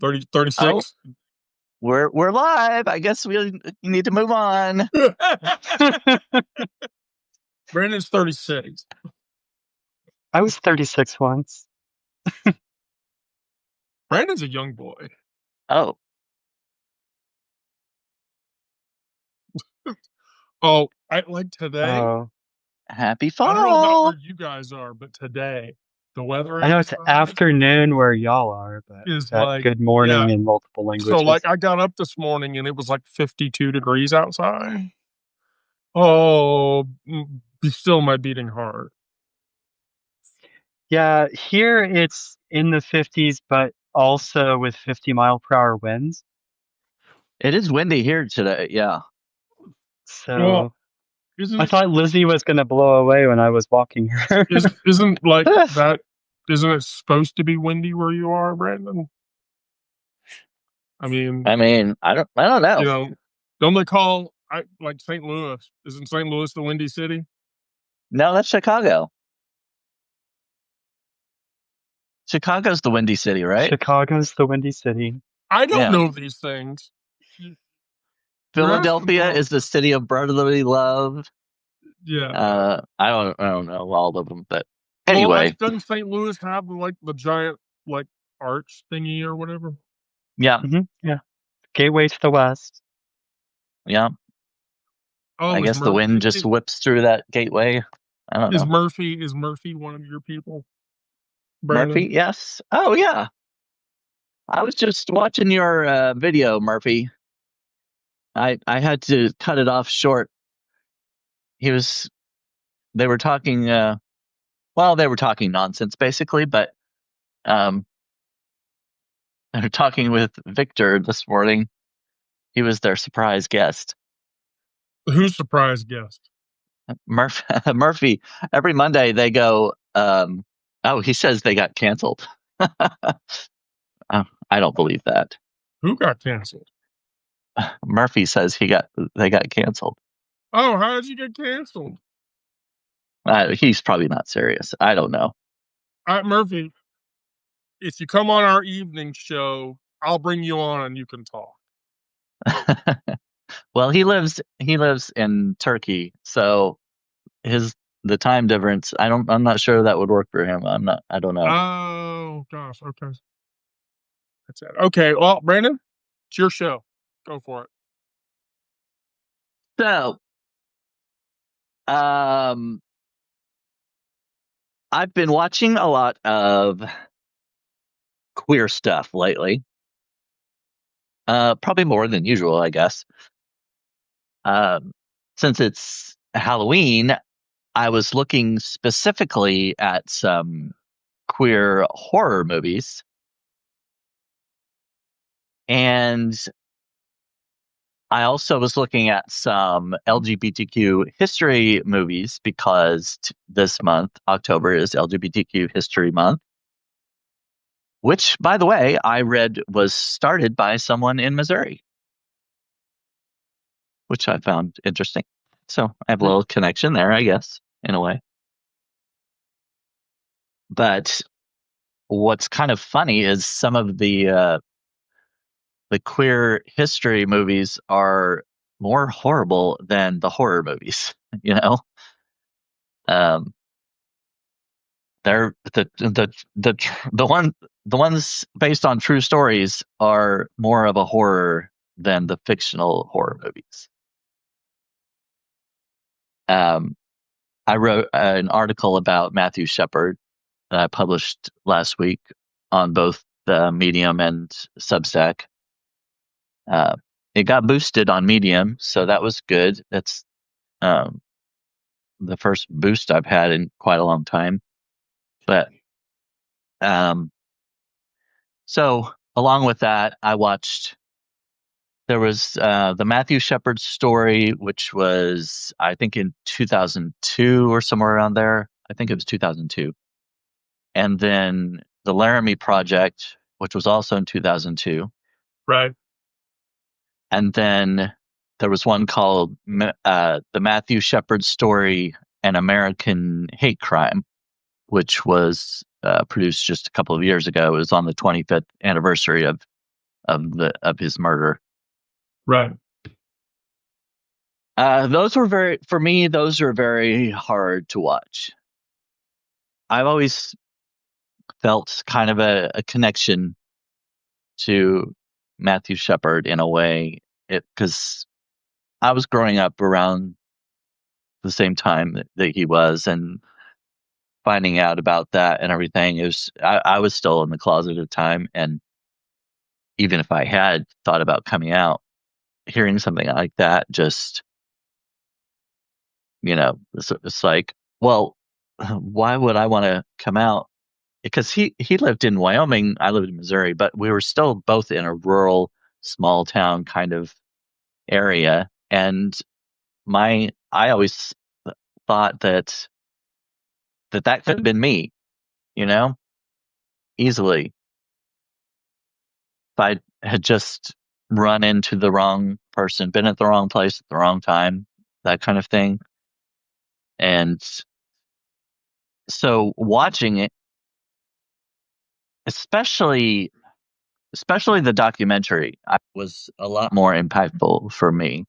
36. We're live. I guess we need to move on. Brandon's 36. I was 36 once. Brandon's a young boy. Oh. Oh, I like today. Oh, Happy fall. I don't know about where you guys are, but today the weather I know it's outside afternoon where y'all are, but is that like good morning in multiple languages. So like I got up this morning and it was like 52 degrees outside. Oh, still my beating heart. Yeah, here it's in the 50s, but also with 50-mile-per-hour winds. It is windy here today. Yeah. So well, I thought Lizzie was going to blow away when I was walking her. Isn't like that? Isn't it supposed to be windy where you are, Brandon? I mean, I don't know. You know, don't they call like St. Louis? Isn't St. Louis the windy city? No, that's Chicago. Chicago's the windy city, right? Chicago's the windy city. I don't know these things. Philadelphia is the city of brotherly love. Yeah. I don't know all of them, but anyway. Well, doesn't St. Louis have like the giant like arch thingy or whatever? Yeah. Mm-hmm. Yeah. Gateway to the west. Yeah. Oh, I guess the wind just whips through that gateway. I don't know. Is Murphy one of your people? Brandon? Murphy, yes. Oh yeah. I was just watching your video, Murphy. I had to cut it off short. They were talking they were talking nonsense basically, but they were talking with Victor this morning. He was their surprise guest. Who's surprise guest? Murphy. Every Monday they go, he says they got canceled. I don't believe that. Who got canceled? Murphy says they got canceled. Oh, how did you get canceled? He's probably not serious. I don't know. Murphy, if you come on our evening show, I'll bring you on and you can talk. Well, he lives in Turkey, so the time difference. I'm not sure that would work for him. I don't know. Oh gosh. Okay. That's it. Okay. Well, Brandon, it's your show. Go for it. So, I've been watching a lot of queer stuff lately. Probably more than usual, I guess. Since it's Halloween, I was looking specifically at some queer horror movies. And I also was looking at some LGBTQ history movies because this month, October, is LGBTQ History Month. Which, by the way, I read was started by someone in Missouri, which I found interesting. So I have a little connection there, I guess, in a way. But what's kind of funny is some of the queer history movies are more horrible than the horror movies. You know, they're the ones based on true stories are more of a horror than the fictional horror movies. I wrote an article about Matthew Shepard that I published last week on both the Medium and Substack. It got boosted on Medium, so that was good. That's the first boost I've had in quite a long time. But so along with that, I watched. There was the Matthew Shepard story, which was I think in 2002 or somewhere around there. I think it was 2002, and then the Laramie Project, which was also in 2002. Right. And then there was one called the Matthew Shepard Story, An American Hate Crime, which was produced just a couple of years ago. It was on the 25th anniversary of of his murder. Right. Those were very hard to watch. I've always felt kind of a connection to Matthew Shepard in a way, because I was growing up around the same time that he was, and finding out about that and everything. I was still in the closet at the time, and even if I had thought about coming out, hearing something like that, just, it's like, well, why would I want to come out? Because he lived in Wyoming, I lived in Missouri, but we were still both in a rural, small town kind of area, and I always thought that could have been me, you know, easily, if I had just run into the wrong person, been at the wrong place at the wrong time, that kind of thing. And so watching it, especially the documentary, was a lot more impactful for me.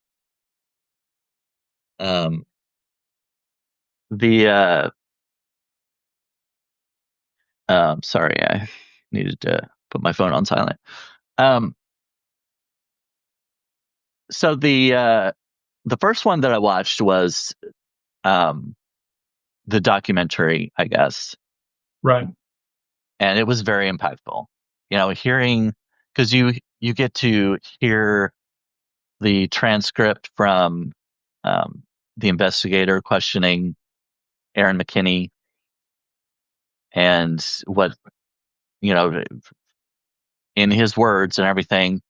Um, the sorry, I needed to put my phone on silent. Um, so the first one that I watched was um the documentary, I guess, Right. and it was very impactful. Hearing, because you get to hear the transcript from um, the investigator questioning Aaron McKinney, and what, you know in his words and everything,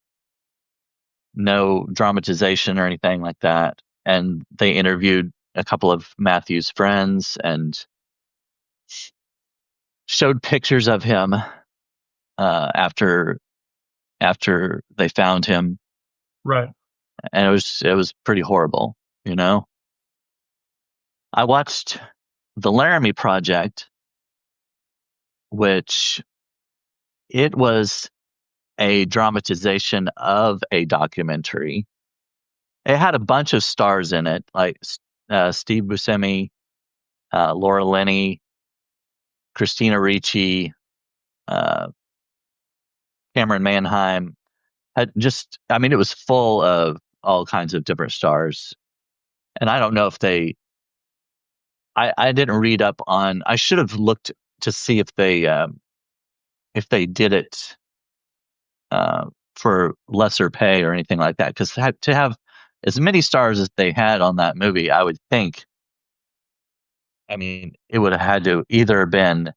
no dramatization or anything like that. And they interviewed a couple of Matthew's friends and showed pictures of him after they found him, Right. and it was pretty horrible. I watched the Laramie Project, which it was a dramatization of a documentary. It had a bunch of stars in it, like Steve Buscemi, Laura Linney, Christina Ricci, uh, Cameron Manheim. It was full of all kinds of different stars. And I don't know if I didn't read up on, I should have looked to see if they did it for lesser pay or anything like that. Because to have as many stars as they had on that movie, I would think, it would have had to either been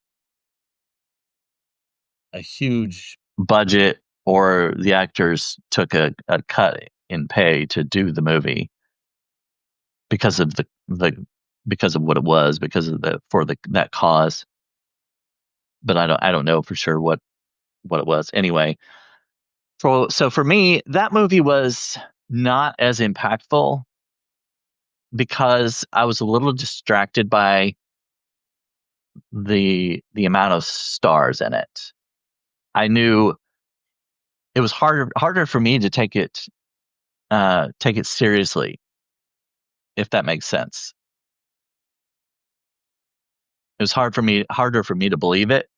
a huge budget, or the actors took a cut in pay to do the movie because of because of what it was, because of that cause. But I don't know for sure what it was. Anyway, so for me, that movie was not as impactful because I was a little distracted by the amount of stars in it. I knew it was harder for me to take it seriously, if that makes sense. It was harder for me to believe it,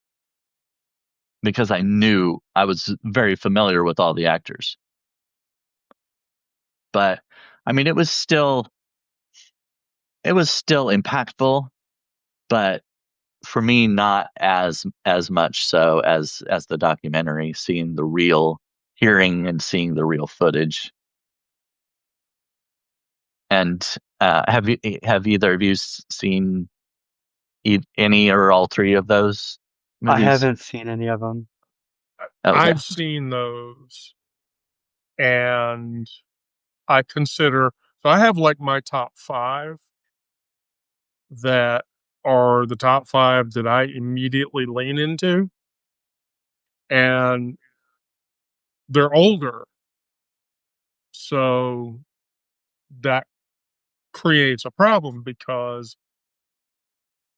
because I knew I was very familiar with all the actors. But it was still impactful, but for me, not as much so as the documentary, hearing and seeing the real footage. And have either of you seen any or all three of those I movies? haven't seen any of them. Okay. I've seen those, and I consider, so I have like my top 5 that are the top 5 that I immediately lean into, and they're older. So that creates a problem because,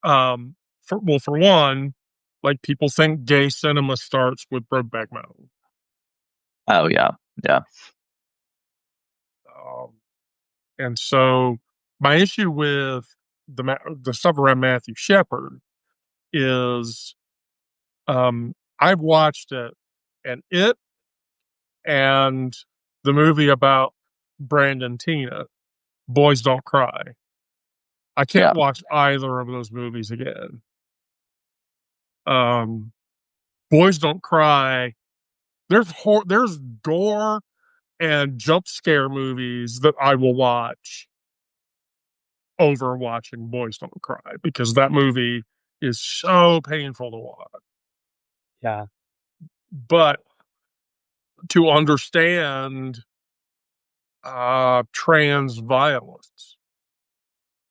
for one, like, people think gay cinema starts with Brokeback Mountain. Oh yeah, yeah, And so my issue with the stuff around Matthew Shepard is I've watched it, and and the movie about Brandon Tina, Boys Don't Cry. I yeah, can't watch either of those movies again. Um, Boys Don't Cry. There's gore and jump scare movies that I will watch over watching Boys Don't Cry because that movie is so painful to watch. Yeah. But to understand trans violence,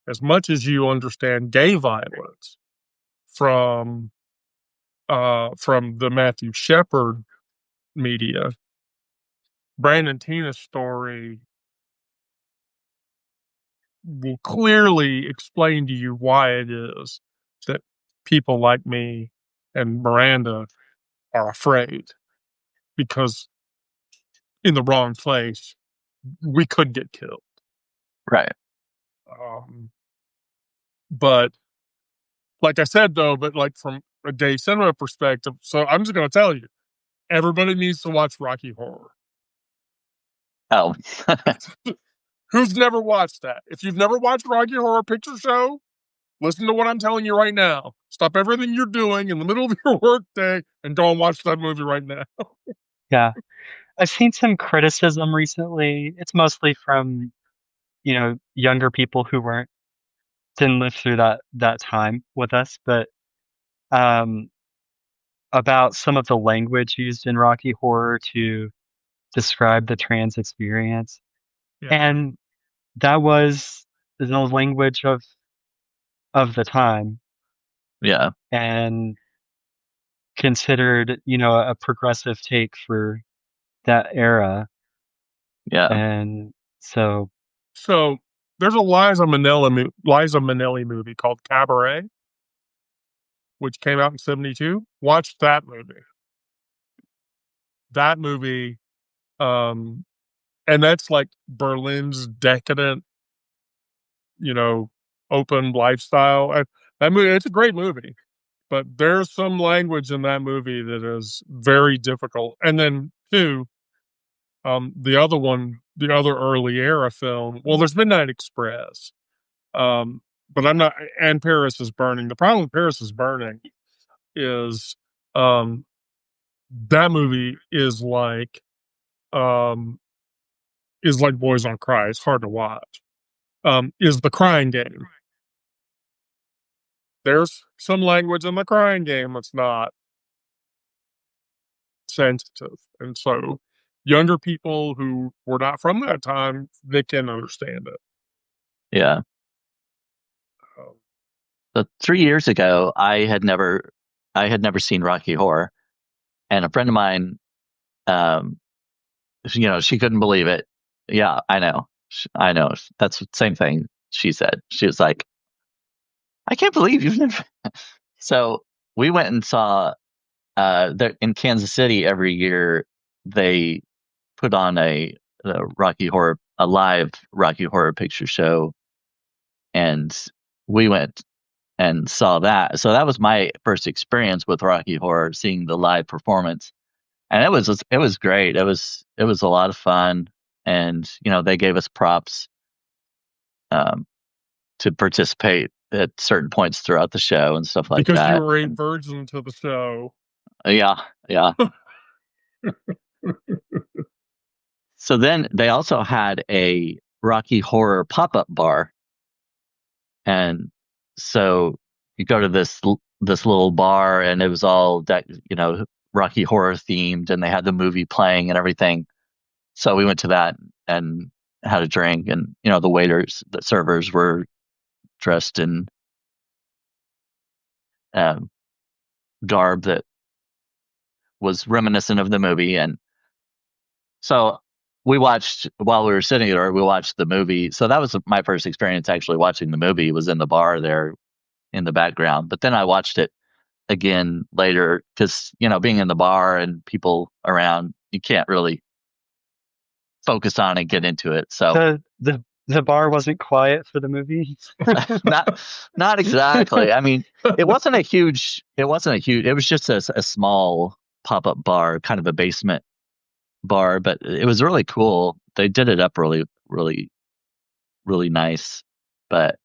as much as you understand gay violence from the Matthew Shepard media, Brandon Tina's story will clearly explain to you why it is that people like me and Miranda are afraid because in the wrong place we could get killed. right. But like I said, though, but like from a gay cinema perspective, so I'm just going to tell you, everybody needs to watch Rocky Horror. Oh, Who's never watched that? If you've never watched Rocky Horror Picture Show, listen to what I'm telling you right now. Stop everything you're doing in the middle of your workday and go and watch that movie right now. Yeah. I've seen some criticism recently. It's mostly from, younger people who didn't live through that time with us, but um about some of the language used in Rocky Horror to describe the trans experience. Yeah. And that was the language of the time yeah, and considered, a progressive take for that era. yeah, And so, So there's a Liza Minnelli movie called Cabaret, which came out in '72. Watch that movie. That movie, um, and that's like Berlin's decadent, you know, open lifestyle. That movie, it's a great movie, but there's some language in that movie that is very difficult. And then two, the other early era film. Well, there's Midnight Express, but I'm not. And Paris is Burning. The problem with Paris is Burning is um, that movie um, is like Boys on Cry. It's hard to watch. Is the Crying Game. There's some language in the Crying Game that's not sensitive, and so younger people who were not from that time, they can understand it. yeah. Um, So 3 years ago, I had never seen Rocky Horror, and a friend of mine, um, she couldn't believe it. Yeah, I know, I know. That's the same thing she said. She was like, "I can't believe you've never." So we went and saw. There in Kansas City every year they put on a live Rocky Horror Picture Show, and we went and saw that. So that was my first experience with Rocky Horror, seeing the live performance, and it was great. It was a lot of fun, and they gave us props um, to participate at certain points throughout the show and stuff like because you that. were a And, virgin to the show. yeah, yeah. So then they also had a Rocky Horror pop-up bar, and so you go to this little bar, and it was all that Rocky Horror themed, and they had the movie playing and everything. So we went to that and had a drink, and the servers were dressed in um, garb that was reminiscent of the movie, and so we watched while we were sitting there. We watched the movie. So that was my first experience actually watching the movie. Was in the bar there in the background, but then I watched it again later because being in the bar and people around, you can't really focus on and get into it. So The bar wasn't quiet for the movie. not exactly. I mean, it wasn't a huge. It was just a small pop-up bar, kind of a basement bar, but it was really cool. They did it up really, really, really nice. But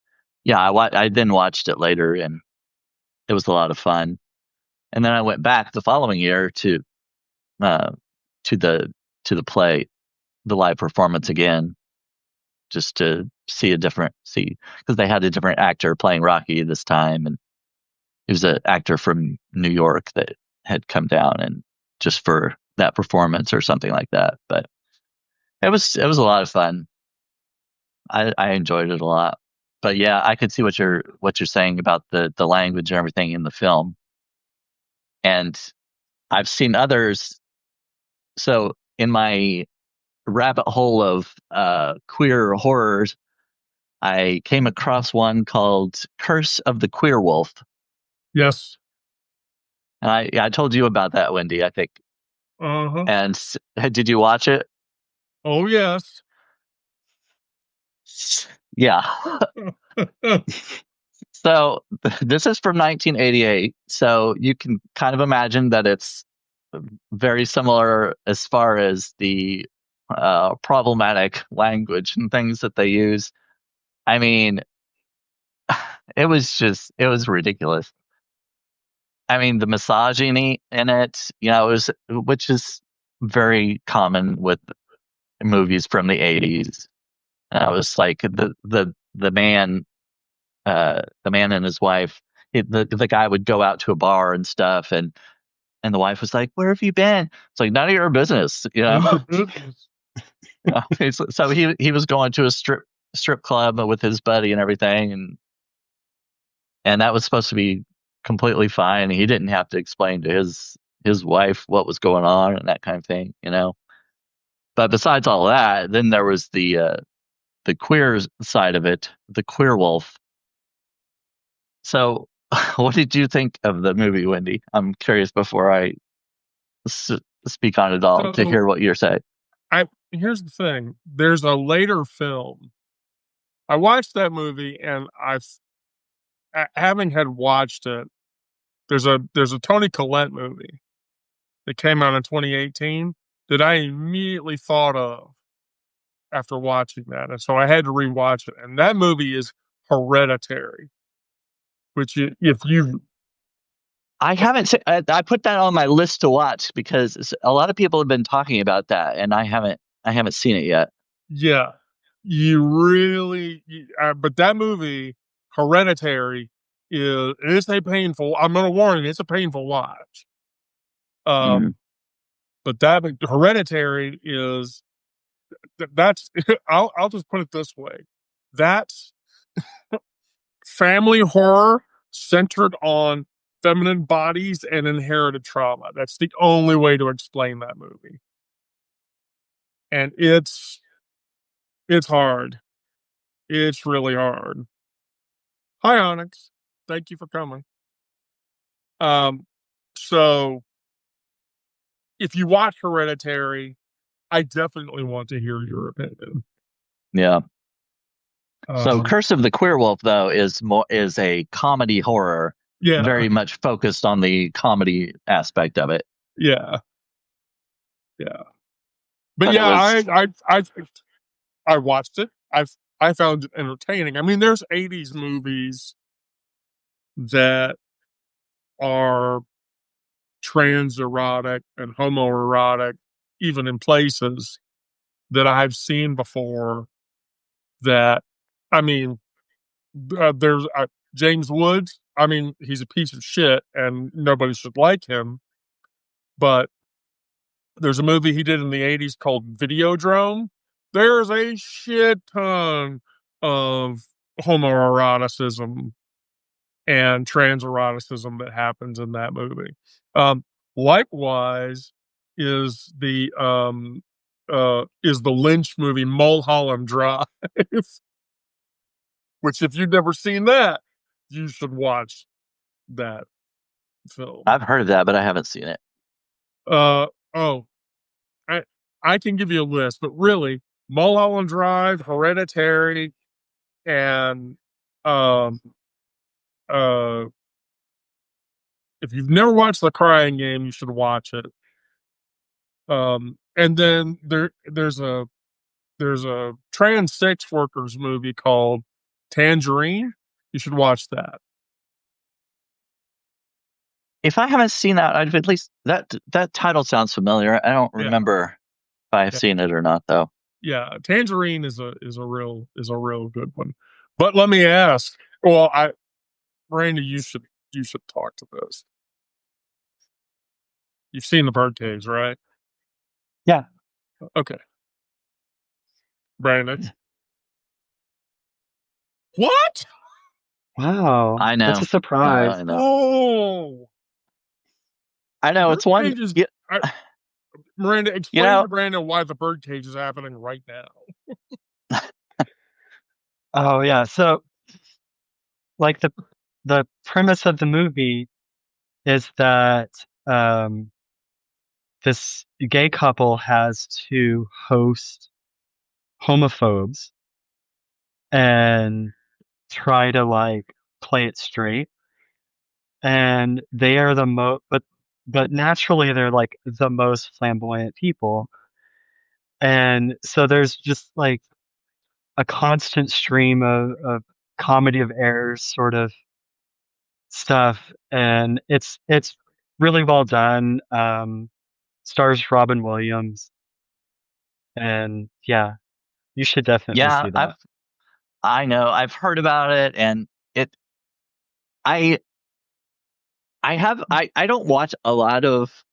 yeah, I then watched it later, and it was a lot of fun. And then I went back the following year uh, to the play, the live performance again, just to see because they had a different actor playing Rocky this time, and he was an actor from New York that had come down and just for that performance or something like that. But it was a lot of fun. I enjoyed it a lot. But yeah, I could see what you're saying about the language and everything in the film. And I've seen others. So in my rabbit hole of queer horrors, I came across one called Curse of the Queer Wolf. Yes. And I told you about that, Wendy, I think. Uh-huh. And did you watch it? Oh, yes. Yeah. So this is from 1988. So you can kind of imagine that it's very similar as far as the problematic language and things that they use. I mean, it was ridiculous. I mean, the misogyny in it, which is very common with movies from the 80s. I was like the man and his wife. The guy would go out to a bar and stuff, and the wife was like, "Where have you been?" It's like none of your business, you know. Oh, goodness. So he was going to a strip club with his buddy and everything, and that was supposed to be completely fine. He didn't have to explain to his wife what was going on and that kind of thing, you know. But besides all that, then there was the queer side of it, the queer wolf. So, what did you think of the movie, Wendy? I'm curious before I s- speak on it all to So hear what you're saying. here's the thing. There's a later film. I watched that movie, and having had watched it, there's a Tony Collette movie that came out in 2018 that I immediately thought of after watching that. And so I had to rewatch it. And that movie is Hereditary, which if you, I haven't. I put that on my list to watch because a lot of people have been talking about that, and I haven't. I haven't seen it yet. yeah, but that movie, Hereditary, it's a painful, I'm going to warn you, it's a painful watch. Mm. Um, but that Hereditary that's, I'll just put it this way. That's family horror centered on feminine bodies and inherited trauma. That's the only way to explain that movie. And it's hard. It's really hard. Hi, Onyx. Thank you for coming. Um, so if you watch Hereditary, I definitely want to hear your opinion. Yeah. So, Um, Curse of the Queer Wolf, though, is a comedy horror, yeah, very much focused on the comedy aspect of it. yeah, yeah. But But it yeah, was, I watched it. I found it entertaining. I mean, there's 80s movies that are trans erotic and homoerotic, even in places that I've seen before. That, I mean, there's James Woods. I mean, he's a piece of shit, and nobody should like him. But there's a movie he did in the 80s called Videodrome. There's a shit ton of homoeroticism and transeroticism that happens in that movie. Um, Likewise, is the Lynch movie Mulholland Drive, which if you've never seen that, you should watch that film. I've heard of that, but I haven't seen it. Uh oh, I can give you a list, but really, Mulholland Drive, Hereditary, and um uh if you've never watched The Crying Game, you should watch it. And then there's a trans sex workers movie called Tangerine. You should watch that. If I haven't seen that, I've at least that title sounds familiar. I don't Yeah, remember if I've yeah, seen it or not, though. yeah. Tangerine is a real good one. But let me ask. Well, Randy, you should talk to this. You've seen the Birdcage, right? Yeah. Okay, Brandon. What? Wow. I That's know. a surprise. I know. Oh, I the know. It's one. Birdcage is. You, Miranda, you explain know. to Brandon why the Birdcage is happening right now. Oh yeah. So like the premise of the movie is that um this gay couple has to host homophobes and try to like play it straight. And they are the but naturally they're like the most flamboyant people. And so there's just like a constant stream of comedy of errors sort of stuff, and it's really well done. Stars Robin Williams, and yeah, you should definitely Yeah, see that. I know. I've heard about it, and it. I I don't watch a lot of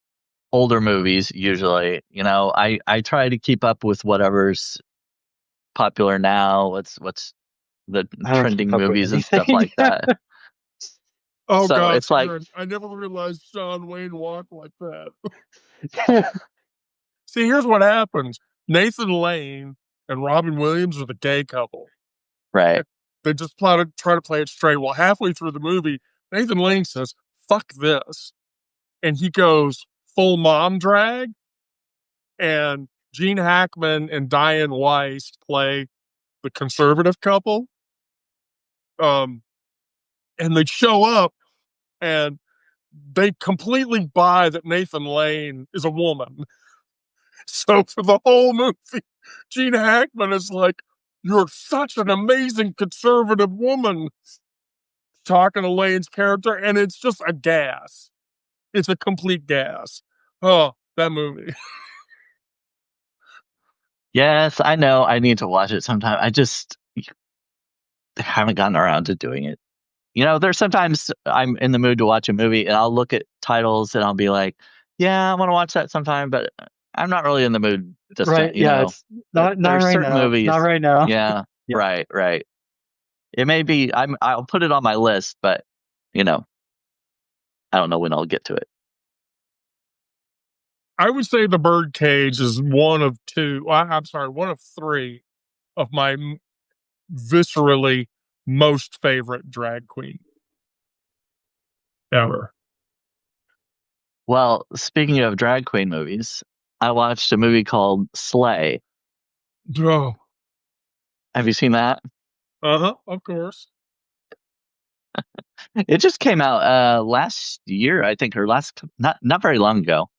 older movies usually. I try to keep up with whatever's popular now. What's the I don't keep trending up with movies and stuff anything. like that. Oh So gosh, it's like, Aaron, I never realized John Wayne walked like that. See, here's what happens. Nathan Lane and Robin Williams are the gay couple. right. They just try to play it straight. Well, halfway through the movie, Nathan Lane says, "Fuck this," and he goes full mom drag. And Gene Hackman and Diane Weiss play the conservative couple. Um, and they show up and they completely buy that Nathan Lane is a woman. So for the whole movie, Gene Hackman is like, "You're such an amazing conservative woman," talking to Lane's character, and it's just a gas. It's a complete gas. Oh, that movie. Yes, I know. I need to watch it sometime. I just haven't gotten around to doing it. There's sometimes I'm in the mood to watch a movie and I'll look at titles and I'll be like, yeah, I want to watch that sometime, but I'm not really in the mood this time, Right? Yeah, it's But not there's right certain now. Not movies. right now. Yeah, Yeah. right, right. It may be I'll put it on my list, but you know, I don't know when I'll get to it. I would say The Birdcage is one of two. I'm sorry, one of three of my viscerally most favorite drag queen ever. Well, speaking of drag queen movies, I watched a movie called Slay. Oh, Have you seen that? of course. It just came out last year, I think, or not very long ago.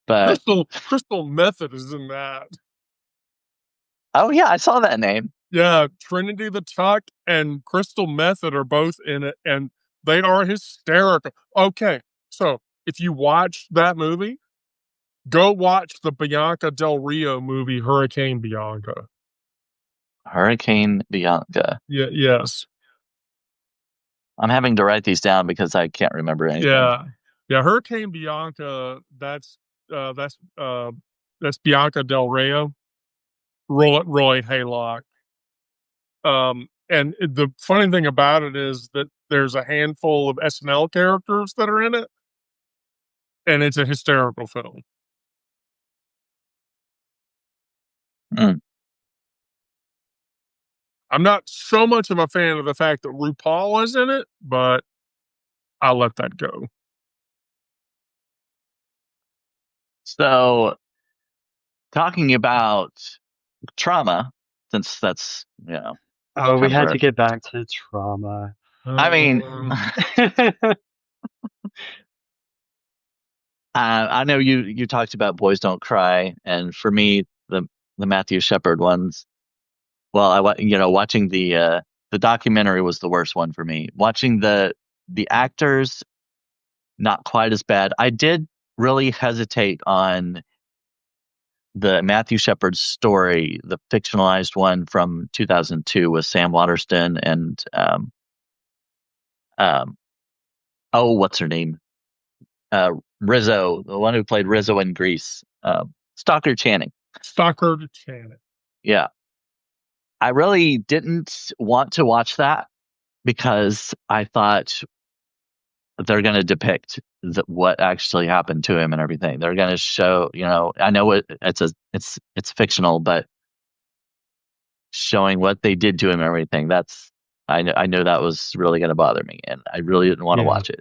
But Crystal Method is in that. oh yeah, I saw that name. Yeah, Trinity the Tuck and Crystal Method are both in it, and they are hysterical. Okay, so if you watch that movie, go watch the Bianca Del Rio movie, Hurricane Bianca. Hurricane Bianca. Yeah, yes. I'm having to write these down because I can't remember anything. Yeah. Yeah, Hurricane Bianca, uh that's uh that's Bianca Del Rio, Roy Haylock. And the funny thing about it is that there's a handful of SNL characters that are in it, and it's a hysterical film. Mm. I'm not so much of a fan of the fact that RuPaul is in it, but I'll let that go. So talking about trauma, since that's Oh, we kind of had to where get back to trauma. I mean, I know you talked about Boys Don't Cry, and for me, the Matthew Shepard ones. Well, watching the documentary was the worst one for me. Watching the actors, not quite as bad. I did really hesitate on the Matthew Shepard story, the fictionalized one from 2002 with Sam Waterston and um oh, what's her name? Rizzo, the one who played Rizzo in Grease, Stalker Channing. Stalker to Janet. Yeah, I really didn't want to watch that because I thought they're going to depict what actually happened to him and everything. They're going to show, I know it's fictional, but showing what they did to him and everything. I know that was really going to bother me, and I really didn't want to Yeah. watch it.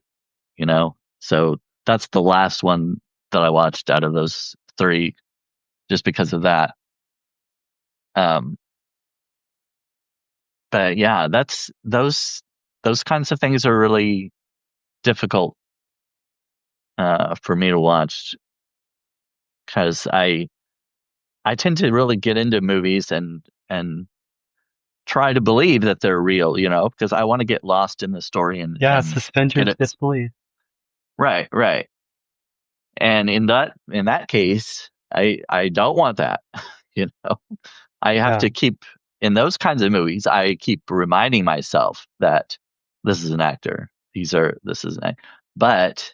So that's the last one that I watched out of those three, just because of that. Um, but yeah, that's those kinds of things are really difficult for me to watch because I tend to really get into movies and try to believe that they're real, because I want to get lost in the story Yeah, and suspend your get it disbelief. right, right. And in that case, I don't want that. You know, I have Yeah. to keep in those kinds of movies. I keep reminding myself that this is an actor. This is an act, but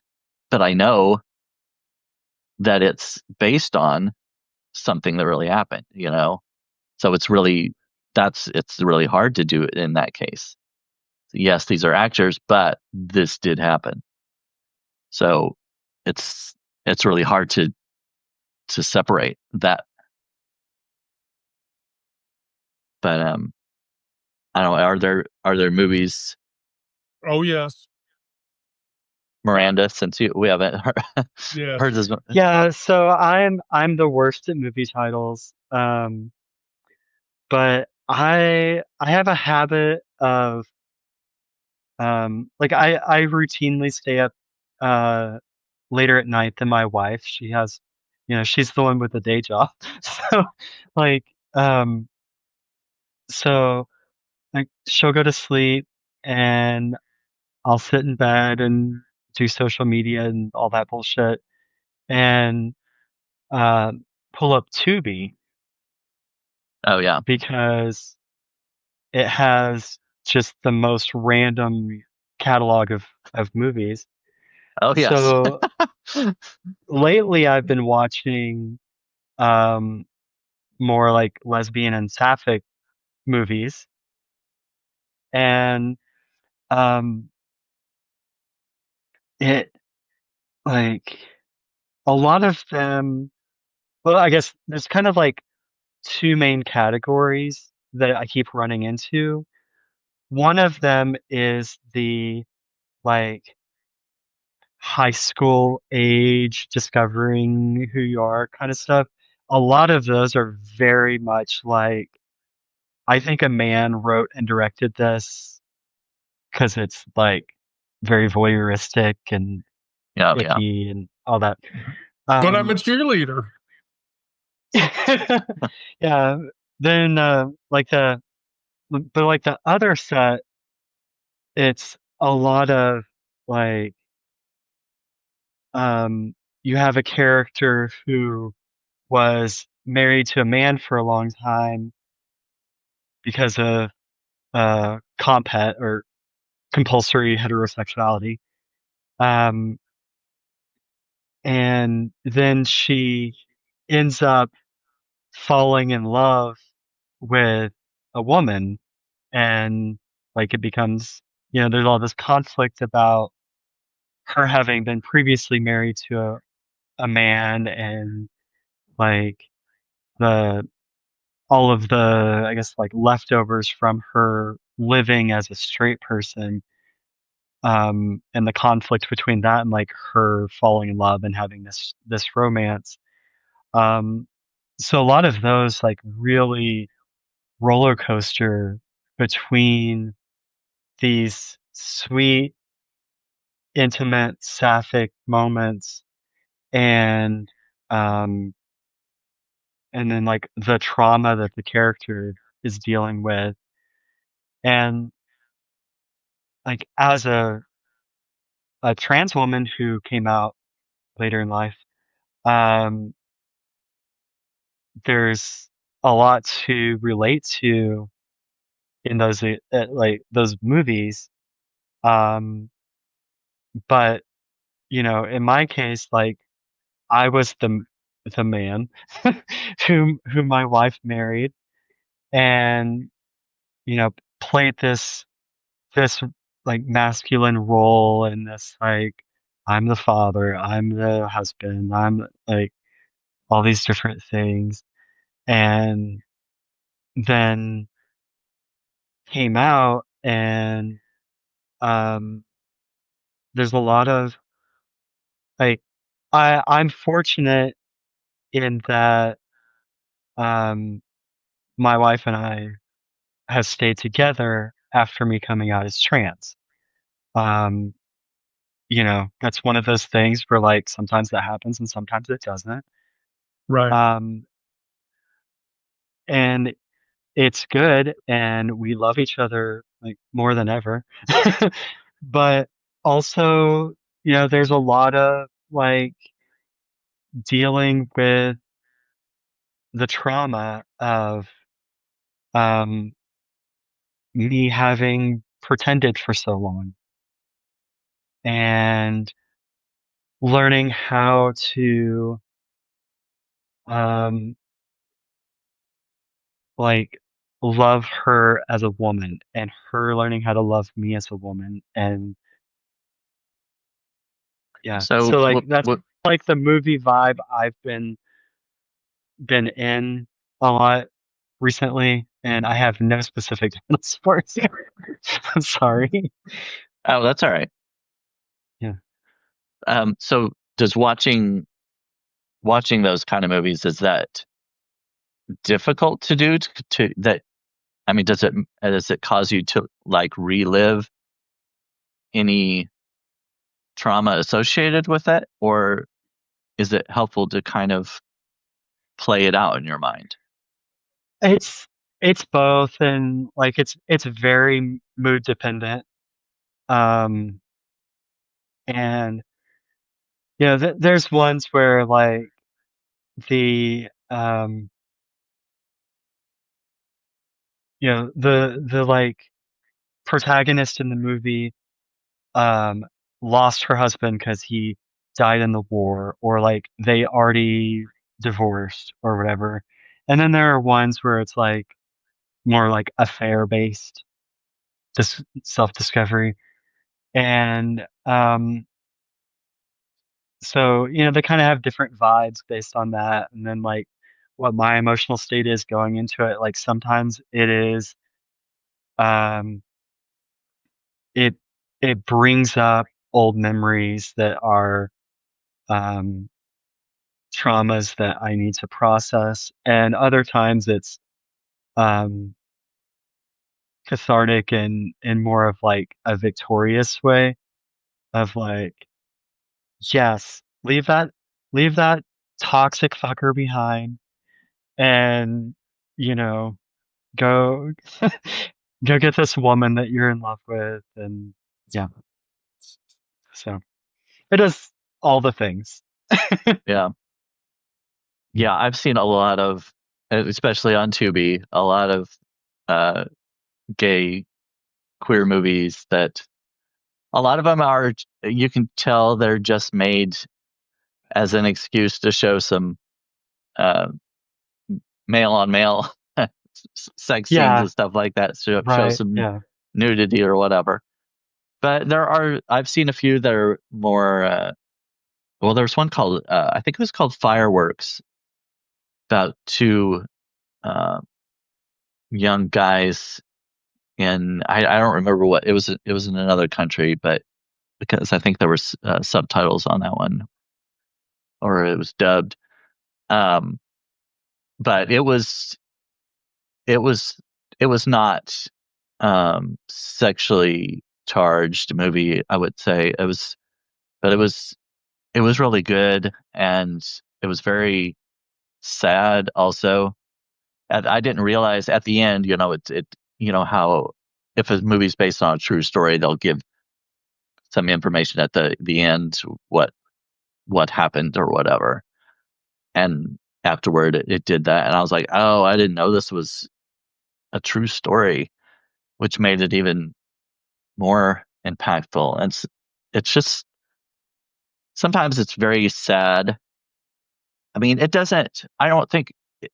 but I know that it's based on something that really happened. So it's really hard to do it in that case. Yes, these are actors, but this did happen. So it's it's really hard to separate that. But I don't know. Are there movies, Oh yes, Miranda? Since we haven't yes. heard this one. Yeah, so I'm the worst at movie titles. But I have a habit of like I routinely stay up uh later at night than my wife. She's the one with the day job. So like um so like she'll go to sleep and I'll sit in bed and do social media and all that bullshit and pull up Tubi Oh yeah. because it has just the most random catalog of movies. Oh yes. So lately I've been watching um more like lesbian and sapphic movies and um it like a lot of them, well, I guess there's kind of like two main categories that I keep running into. One of them is the like high school age, discovering who you are kind of stuff. A lot of those are very much like, I think a man wrote and directed this because it's like very voyeuristic and Yeah, yeah. icky and all that. But I'm a Um, cheerleader. yeah. Then but like the other set, it's a lot of like you have a character who was married to a man for a long time because of compet or compulsory heterosexuality. Um, and then she ends up falling in love with a woman, and like it becomes, there's all this conflict about her having been previously married to a man and like the all of the, I guess, like leftovers from her living as a straight person, and the conflict between that and like her falling in love and having this romance. Um, so a lot of those like really roller coaster between these sweet, intimate, sapphic moments and um and then like the trauma that the character is dealing with. And like as a trans woman who came out later in life, um there's a lot to relate to in those like those movies. Um but in my case, like I was the man whom my wife married, and played this like masculine role, and this like I'm the father, I'm the husband, I'm like all these different things, and then came out, and um there's a lot of like I'm fortunate in that um my wife and I have stayed together after me coming out as trans. Um, that's one of those things where like sometimes that happens and sometimes it doesn't. Right. Um, and it's good and we love each other like more than ever. But also, there's a lot of like dealing with the trauma of um me having pretended for so long and learning how to um like love her as a woman and her learning how to love me as a woman. And yeah, So so like that's what like the movie vibe I've been in a lot recently, and I have no specific sports. I'm sorry. oh, that's all right. Yeah. So does watching those kind of movies, is that difficult to do to that? I mean, does it cause you to like relive any trauma associated with it, or is it helpful to kind of play it out in your mind? It's it's both, and like it's very mood dependent. Um and there's ones where like the the like protagonist in the movie um lost her husband because he died in the war, or like they already divorced or whatever. And then there are ones where it's like more like affair based, this self discovery. And so they kind of have different vibes based on that. And then like what my emotional state is going into it, like sometimes it is um it it brings up old memories that are um traumas that I need to process, and other times it's um cathartic and in more of like a victorious way of like, yes, leave that toxic fucker behind, and you know go go get this woman that you're in love with. And yeah, so it does all the things. Yeah. Yeah, I've seen a lot of, especially on Tubi, a lot of uh, gay queer movies that a lot of them are, you can tell they're just made as an excuse to show some uh, male on male sex scenes Yeah, and stuff like that, show right, some yeah. nudity or whatever. But I've seen a few that are more, well, there's one called, I think it was called Fireworks, about two uh, young guys, and I don't remember what it was. It was in another country, but because I think there were subtitles on that one, or it was dubbed. Um, but it was it was not sexually charged movie, I would say. But it was really good, and it was very sad also. And I didn't realize at the end, you know how if a movie's based on a true story, they'll give some information at the end what happened or whatever. And afterward, it did that, and I was like, oh, I didn't know this was a true story, which made it even more impactful. And it's just sometimes it's very sad. I mean, it doesn't. I don't think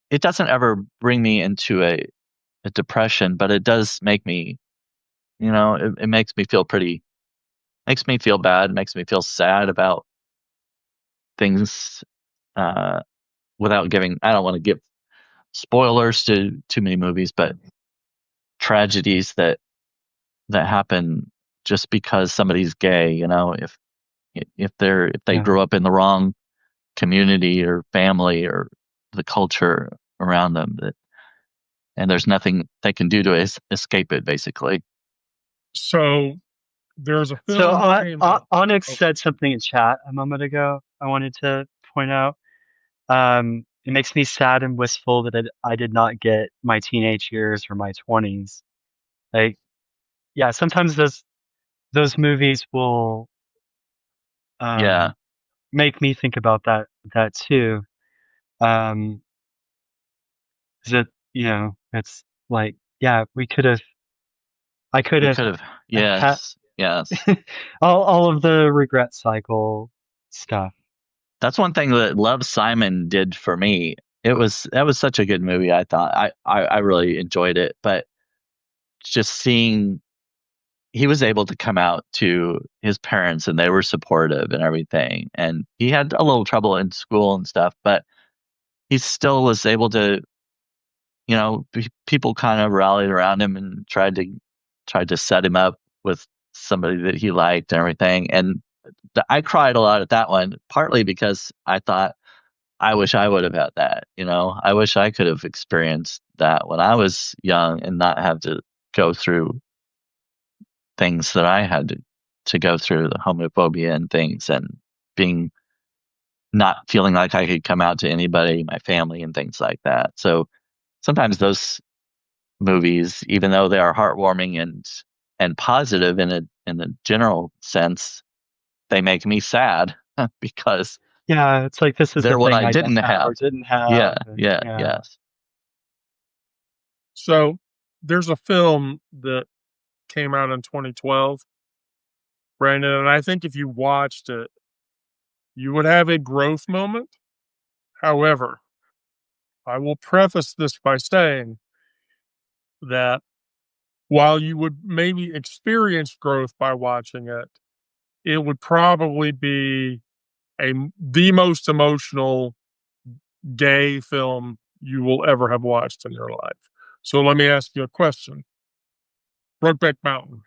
it doesn't ever bring me into a depression, but it does make me, it makes me feel makes me feel bad, makes me feel sad about things. Uh, Without giving, I don't want to give spoilers to too many movies, but tragedies that happen just because somebody's gay. If they Yeah. grew up in the wrong community or family or the culture around them, and there's nothing they can do to escape it, basically. So there's a So film that came out. Onyx Oh, said something in chat a moment ago. I wanted to point out. It makes me sad and wistful that I did not get my teenage years or my 20s. Like, yeah, sometimes those movies will Yeah, um make me think about that too. Um, is it, it's like, yeah, I could we have could have. had Yes, yes. all of the regret cycle stuff. That's one thing that Love Simon did for me. That was such a good movie. I thought I really enjoyed it, but just seeing he was able to come out to his parents and they were supportive and everything. And he had a little trouble in school and stuff, but he still was able to, people kind of rallied around him and tried to set him up with somebody that he liked and everything. And I cried a lot at that one, partly because I thought, I wish I would have had that. I wish I could have experienced that when I was young and not have to go through things that I had to go through, the homophobia and things, and being not feeling like I could come out to anybody, my family, and things like that. So sometimes those movies, even though they are heartwarming and positive in a general sense, they make me sad because Yeah, it's like this is the they're what thing I I don't didn't have have. or didn't Yeah, have, and yeah, yeah. yes. so there's a film that came out in 2012, Brandon, and I think if you watched it, you would have a growth moment. However, I will preface this by saying that while you would maybe experience growth by watching it, it would probably be the most emotional gay film you will ever have watched in your life. So let me ask you a question. Brokeback Mountain.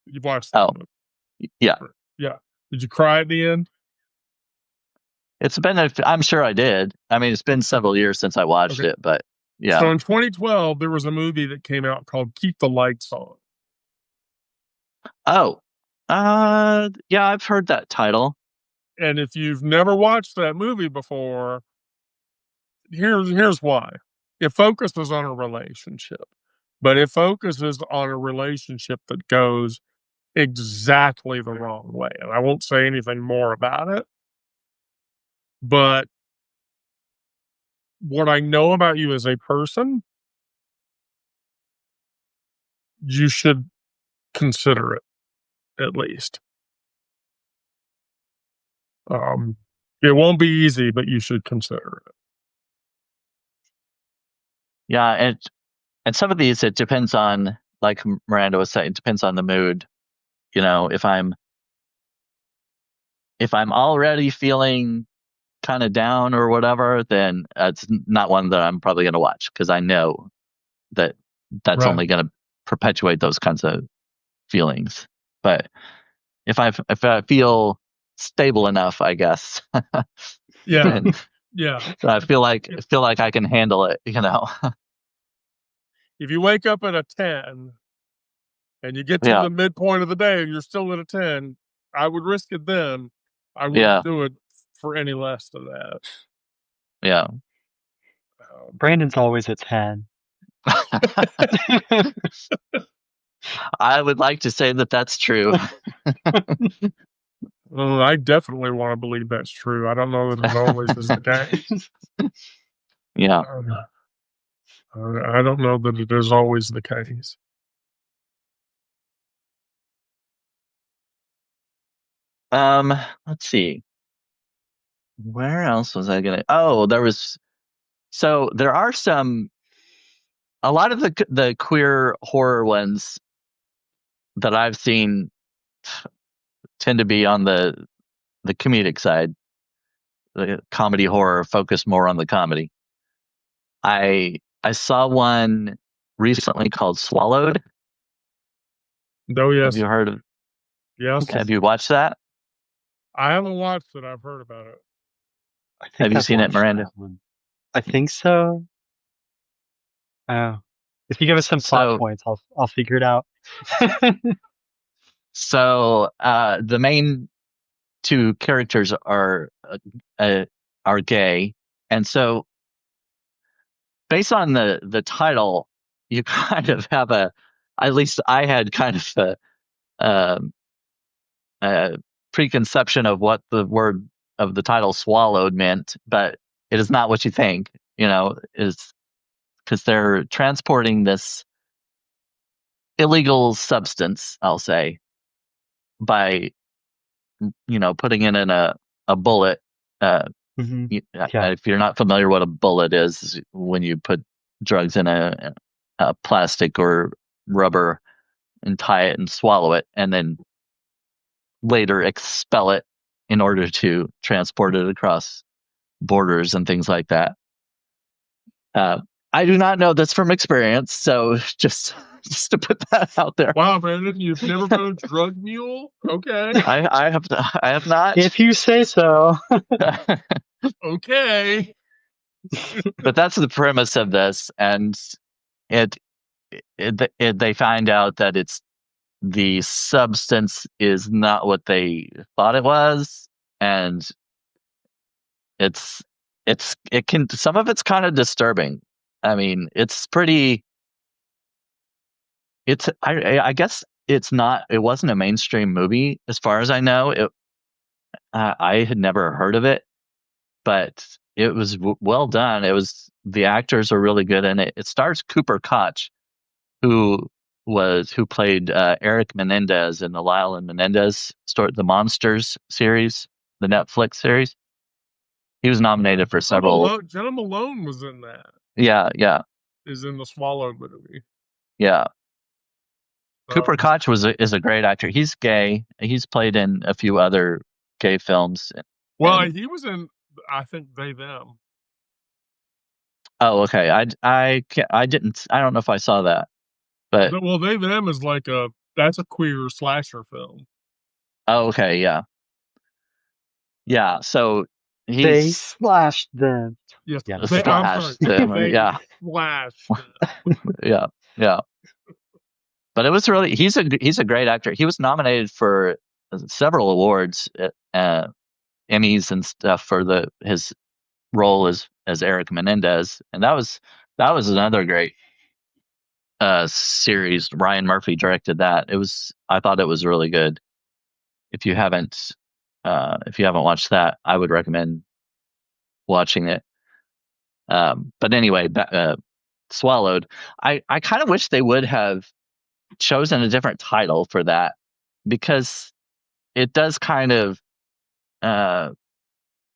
You've watched that Oh, movie. yeah. Yeah. Did you cry at the end? It's been I'm sure I did. I mean, it's been several years since I watched Okay. it, but So yeah. in 2012, there was a movie that came out called Keep the Lights On. Oh, yeah, I've heard that title. And if you've never watched that movie before, here's why. It focuses on a relationship, but it focuses on a relationship that goes exactly the wrong way. And I won't say anything more about it, but what I know about you as a person, you should consider it at least. Um, it won't be easy, but you should consider it. Yeah, and some of these it depends on, like Miranda was saying, it depends on the mood. If I'm already feeling kind of down or whatever, then it's not one that I'm probably going to watch because I know that that's Right. only going to perpetuate those kinds of feelings. But if I feel stable enough, I guess, Yeah. then Yeah. So I feel like I can handle it, you know. If you wake up at a 10 and you get to Yeah, the midpoint of the day and you're still at a 10, I would risk it then. I wouldn't yeah, do it for any less than that. yeah. Brandon's always a 10. I would like to say that that's true. I definitely want to believe that's true. I don't know that it always is the case. Yeah. I don't know that it is always the case. Let's see. Where else was I gonna? Oh, there are a lot of the queer horror ones that I've seen tend to be on the comedic side. The comedy horror focus more on the comedy. I saw one recently called Swallowed. Oh, Have yes. you heard of? Yes. Have you watched that? I haven't watched it. I've heard about it. I Have think you I've seen it, watched Miranda? that one. I think so. Oh. If you give us some plot So points, I'll figure it out. the main two characters are gay, and so based on the title, you kind of have at least I had kind of um, a preconception of what the word of the title swallowed meant, but it is not what you think. You know, is because they're transporting this illegal substance, I'll say, by putting it in a bullet. Uh, Hmm. Yeah. if you're not familiar what a bullet is when you put drugs in a plastic or rubber and tie it and swallow it, and then later expel it in order to transport it across borders and things like that. Uh, I do not know this from experience, so just to put that out there. Wow, Brandon, you've never been a drug mule? Okay. I have not. If you say so. Okay. But that's the premise of this, and it, they find out that the substance is not what they thought it was, and it's it can some of it's kind of disturbing. I mean, it's pretty. I guess it wasn't a mainstream movie as far as I know. I had never heard of it, but it was well done. The actors are really good in it. It stars Cooper Koch, who who played Eric Menendez in the Lyle and Menendez story, the Monsters series, the Netflix series. He was nominated for several. Jenna Malone was in that. Yeah, yeah, Is in the Swallow movie. yeah. Cooper Um, Koch is a great actor. He's gay. He's played in a few other gay films. well, And he was in, I think, They Them. oh, okay. I didn't. I don't know if I saw that, but Well, They Them is like that's a queer slasher film. oh, okay, yeah, yeah. So They he's slashed them. Yes, Yeah, I'm kidding. I'm sorry. slashed him. They Yeah, slashed. yeah, yeah. But it was really he's a great actor. He was nominated for several awards, Emmys and stuff for his role as Eric Menendez, and that was another great series. Ryan Murphy directed that. I thought it was really good. If you haven't watched that, I would recommend watching it. But anyway, Swallowed. I kind of wish they would have chosen a different title for that, because it does kind of, uh,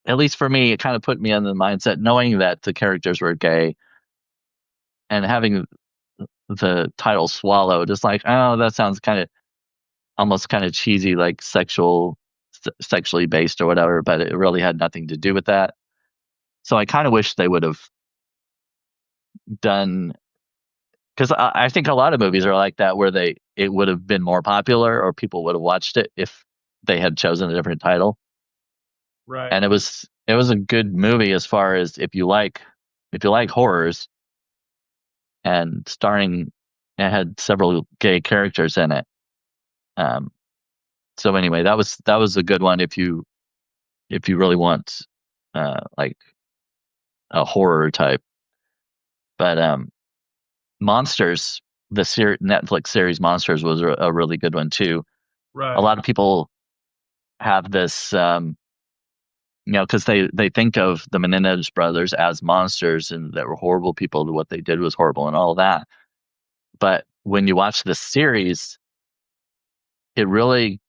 at least for me, it kind of put me in the mindset knowing that the characters were gay and having the title Swallowed. It's like, oh, that sounds kind of almost kind of cheesy, like sexually based or whatever, but it really had nothing to do with that. So I kind of wish they would have done, because I think a lot of movies are like that, where it would have been more popular or people would have watched it if they had chosen a different title. Right. And it was a good movie as far as if you like horrors, and it had several gay characters in it. Um, so anyway, that was a good one if you really want like a horror type. But Monsters, the Netflix series Monsters was a really good one too. A Right. lot of people have this, because they think of the Menendez brothers as monsters and that were horrible people. What they did was horrible and all that. But when you watch the series, it really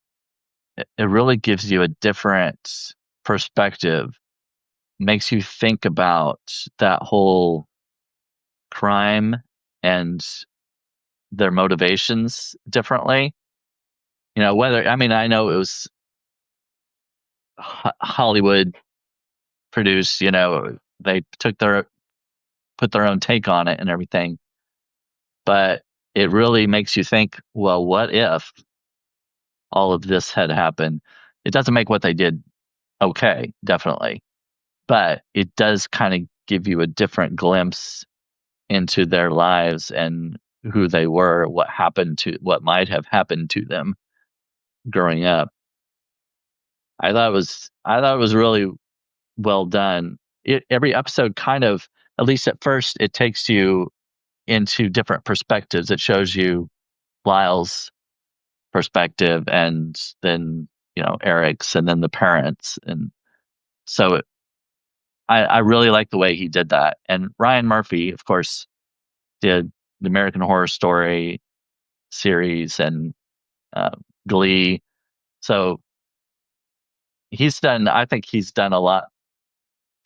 gives you a different perspective, makes you think about that whole crime and their motivations differently. Whether, I mean, I know it was Hollywood produced, they put their own take on it and everything, but it really makes you think, well, what if all of this had happened? It doesn't make what they did okay, definitely, but it does kind of give you a different glimpse into their lives and who they were, what might have happened to them growing up. I thought it was really well done. Every episode kind of, at least at first, it takes you into different perspectives. It shows you Lyle's perspective, and then Eric's, and then the parents, and so I really like the way he did that. And Ryan Murphy, of course, did the American Horror Story series and uh, Glee. So I think he's done a lot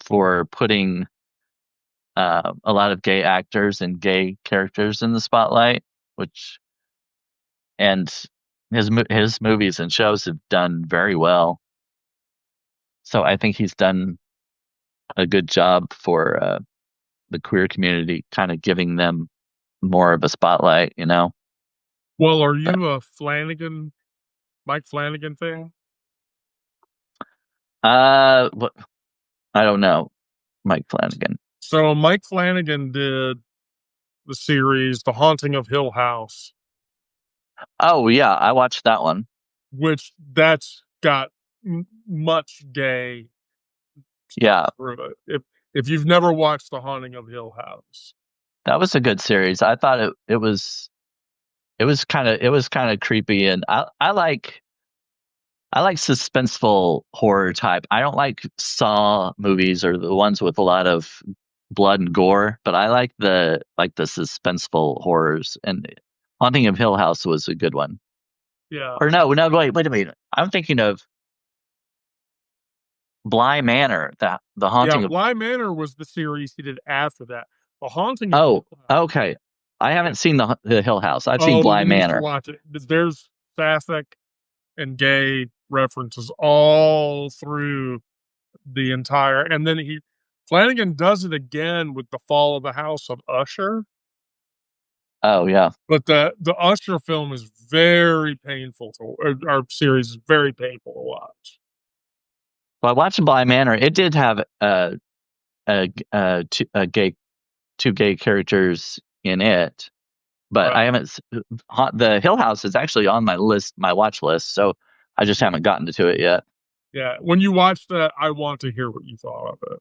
for putting a lot of gay actors and gay characters in the spotlight, which and his movies and shows have done very well. So I think he's done a good job for the queer community, kind of giving them more of a spotlight. Well, are But you a Mike Flanagan fan? what, I don't know, Mike Flanagan. So Mike Flanagan did the series The Haunting of Hill House, Oh yeah, I watched that one. which that's got much gay Yeah, through it. If you've never watched The Haunting of Hill House, that was a good series. I thought it was kind of creepy, and I like suspenseful horror type. I don't like Saw movies or the ones with a lot of blood and gore, but I like the suspenseful horrors. And Haunting of Hill House was a good one. yeah, Or no, wait a minute. I'm thinking of Bly Manor, the yeah. Haunting of. Bly Manor was the series he did after that. The Haunting of Oh, Hill House. okay. I haven't seen the Hill House. I've seen Oh, Bly you need to Manor. watch it. There's sapphic and gay references all through the entire, and then Flanagan does it again with The Fall of the House of Usher. Oh yeah. But the Usher film is very painful our series is very painful to watch. Well, I watched Bly Manor. It did have two gay characters in it, but I Right. haven't. The Hill House is actually on my watch list, so I just haven't gotten to it yet. Yeah. When you watch that, I want to hear what you thought of it.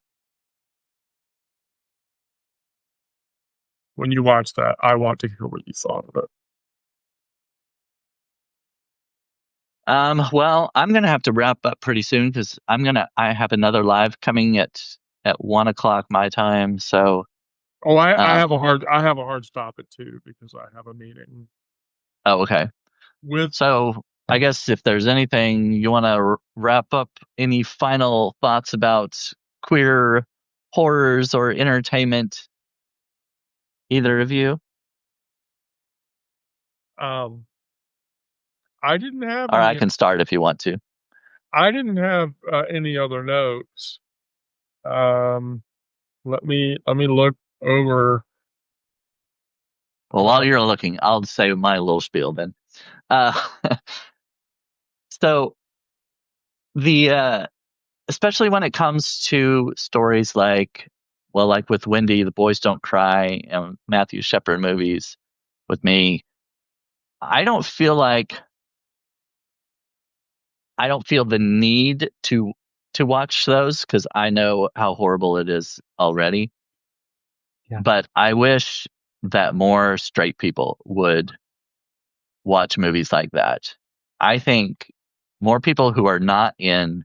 When you watch that, I want to hear what you thought of it. Well, I'm gonna have to wrap up pretty soon because I have another live coming at 1 o'clock my time. So, Oh, um, I have a hard stop at 2 because I have a meeting oh, okay. with. So I guess if there's anything you want to wrap up, any final thoughts about queer horrors or entertainment, either of you? um I didn't have Or I any can start if you want to. any other notes. Um let me look over. Well, while you're looking, I'll say my little spiel then. Uh, so the especially when it comes to stories like with Wendy, The Boys Don't Cry, and Matthew Shepard movies with me, I don't feel the need to watch those because I know how horrible it is already. Yeah. But I wish that more straight people would watch movies like that. I think more people who are not in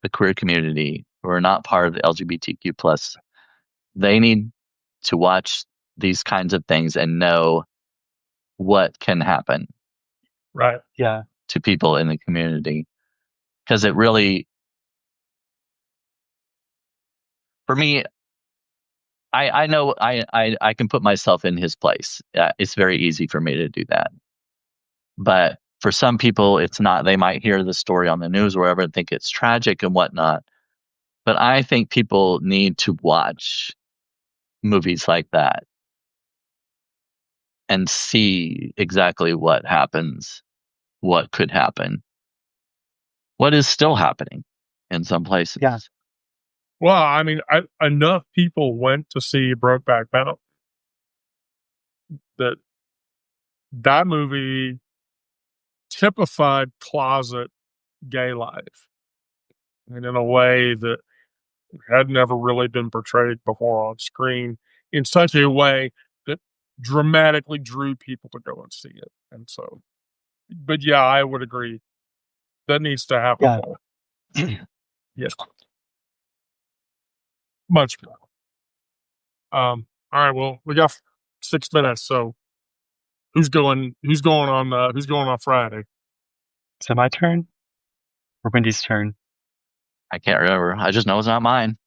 the queer community, who are not part of the LGBTQ plus, they need to watch these kinds of things and know what can happen Right. Yeah. to people in the community. Because it really, for me, I know I can put myself in his place. It's very easy for me to do that. But for some people, it's not. They might hear the story on the news or wherever and think it's tragic and whatnot. But I think people need to watch movies like that and see exactly what happens, what could happen, what is still happening in some places. Yeah. Well, I mean, enough people went to see Brokeback Mountain that that movie typified closet gay life, and in a way that had never really been portrayed before on screen in such a way that dramatically drew people to go and see it. And so, but yeah, I would agree that needs to happen Yeah. more. Yes, much more. All right. Well, we got 6 minutes, so who's going? Who's going on? Who's going on Friday? Is it my turn or Wendy's turn? I can't remember. I just know it's not mine.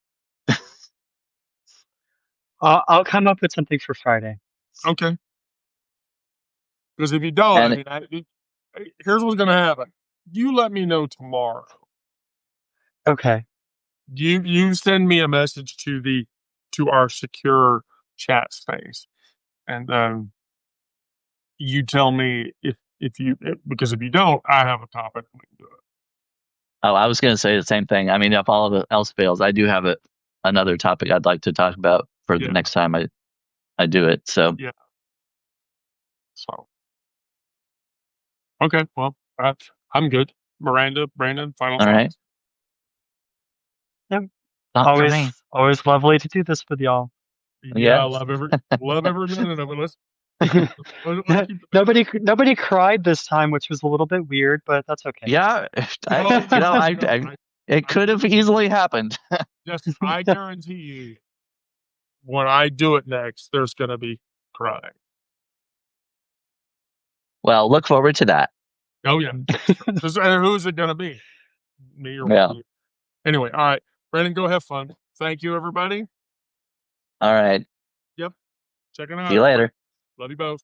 I'll come up with something for Friday. Okay. Because if you don't, And here's what's going to happen. You let me know tomorrow. Okay. You send me a message to our secure chat space, and you tell me because if you don't, I have a topic we can do it. I was going to say the same thing. I mean, if all else fails, I do have another topic I'd like to talk about for the next time I do it. So yeah. So okay, well, I'm good. Miranda, Brandon, final all thoughts. right. Yep. Not for me. Always lovely to do this with y'all. Yeah, I love every minute of it. Let's keep Nobody cried this time, which was a little bit weird, but that's okay. Yeah, it could have easily happened. Just, I guarantee you, when I do it next, there's going to be crying. Well, look forward to that. Oh yeah. Who's it going to be? Me or Yeah. you? Anyway, all right, Brandon, go have fun. Thank you, everybody. All right. Yep. Checking out. See you later. Love you both.